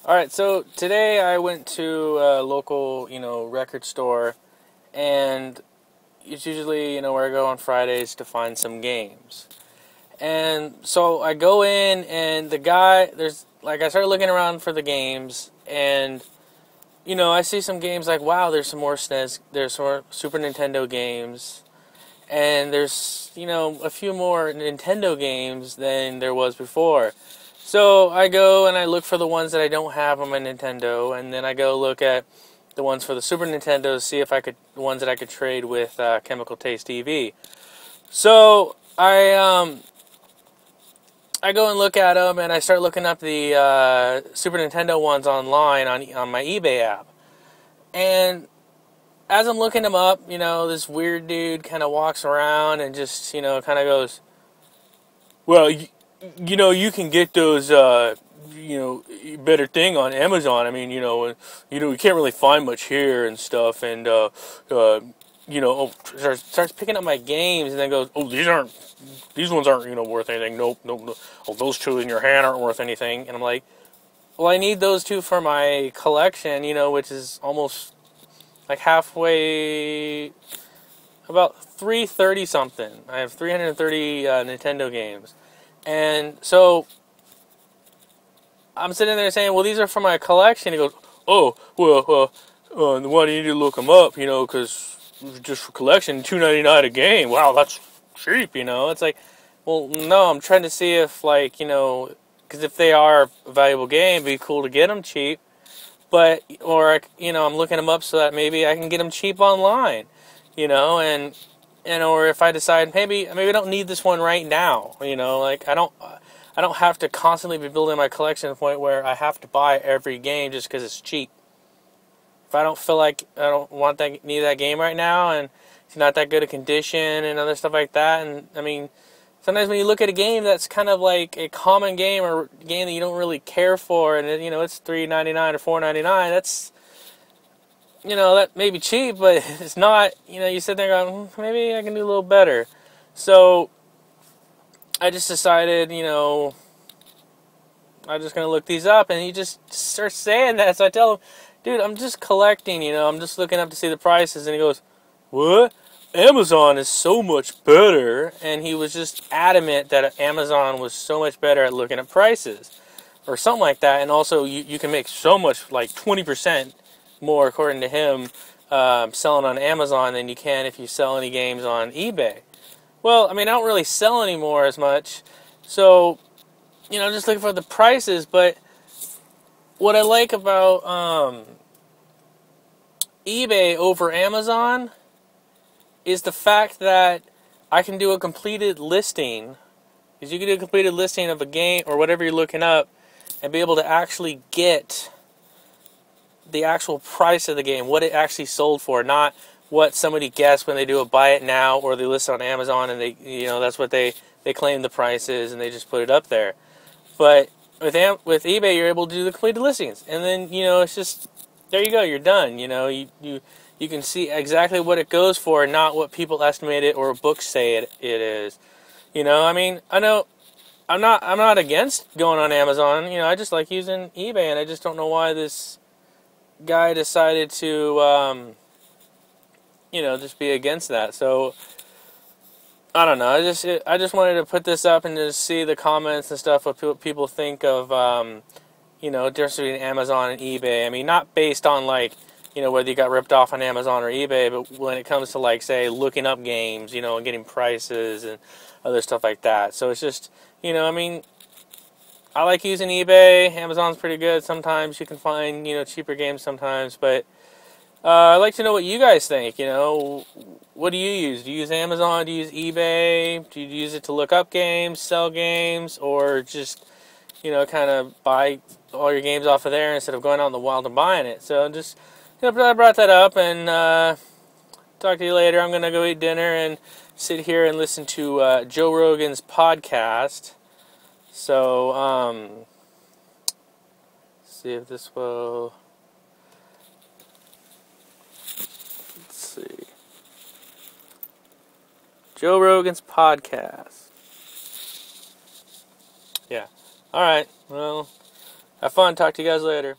Alright, so today I went to a local, record store, and it's usually, where I go on Fridays to find some games. And so I go in, and I started looking around for the games, and, I see some games like, wow, there's some more SNES, there's some more Super Nintendo games, and there's, a few more Nintendo games than there was before. So I go and I look for the ones that I don't have on my Nintendo, and then I go look at the ones for the Super Nintendo, see if the ones that I could trade with Chemical Taste TV. So I go and look at them, and I start looking up the Super Nintendo ones online on my eBay app. And as I'm looking them up, this weird dude kind of walks around and just, kind of goes, well, you can get those, better thing on Amazon. I mean, you can't really find much here and stuff. And, starts picking up my games and then goes, oh, these ones aren't, worth anything. Nope. Oh, those two in your hand aren't worth anything. And I'm like, well, I need those two for my collection, which is almost like halfway, about 330 something. I have 330 Nintendo games. And so I'm sitting there saying, well, these are for my collection. He goes, oh, well, why do you need to look them up, because just for collection, $2.99 a game. Wow, that's cheap, It's like, well, no, I'm trying to see if, because if they are a valuable game, it'd be cool to get them cheap. But, or, I'm looking them up so that maybe I can get them cheap online, and or if I decide maybe I don't need this one right now, I don't have to constantly be building my collection to the point where I have to buy every game just because it's cheap. If I don't feel like I don't need that game right now, and it's not that good a condition and other stuff like that, and sometimes when you look at a game that's kind of like a common game or a game that you don't really care for, and it's $3.99 or $4.99, that's, that may be cheap, but it's not, you sit there going, maybe I can do a little better. So I just decided, I'm just going to look these up, and he just starts saying that. So I tell him, dude, I'm just collecting, I'm just looking up to see the prices. And he goes, what? Amazon is so much better. And he was just adamant that Amazon was so much better at looking at prices or something like that. And also you can make so much, like 20% more, according to him, selling on Amazon than you can if you sell any games on eBay. Well, I don't really sell anymore as much, so, I'm just looking for the prices. But what I like about eBay over Amazon is the fact that I can do a completed listing. Because you can do a completed listing of a game or whatever you're looking up and be able to actually get the actual price of the game, what it actually sold for, not what somebody guessed when they do a buy it now or they list it on Amazon and they, that's what they claim the price is and they just put it up there. But with eBay, you're able to do the completed listings, and then it's just there you go, you're done. You can see exactly what it goes for, not what people estimate it or books say it is. I know I'm not against going on Amazon. I just like using eBay, and I just don't know why this guy decided to just be against that. So I don't know. I just wanted to put this up and just see the comments and stuff, what people think of difference between Amazon and eBay. Not based on whether you got ripped off on Amazon or eBay, but when it comes to say looking up games, and getting prices and other stuff like that. So it's just I like using eBay. Amazon's pretty good. Sometimes you can find cheaper games sometimes, but I'd like to know what you guys think. What do you use? Do you use Amazon? Do you use eBay? Do you use it to look up games, sell games, or just kind of buy all your games off of there instead of going out in the wild and buying it? So just I brought that up, and talk to you later. I'm gonna go eat dinner and sit here and listen to Joe Rogan's podcast. So see if this will. Let's see. Joe Rogan's podcast. Yeah. Alright. Well, Have fun. Talk to you guys later.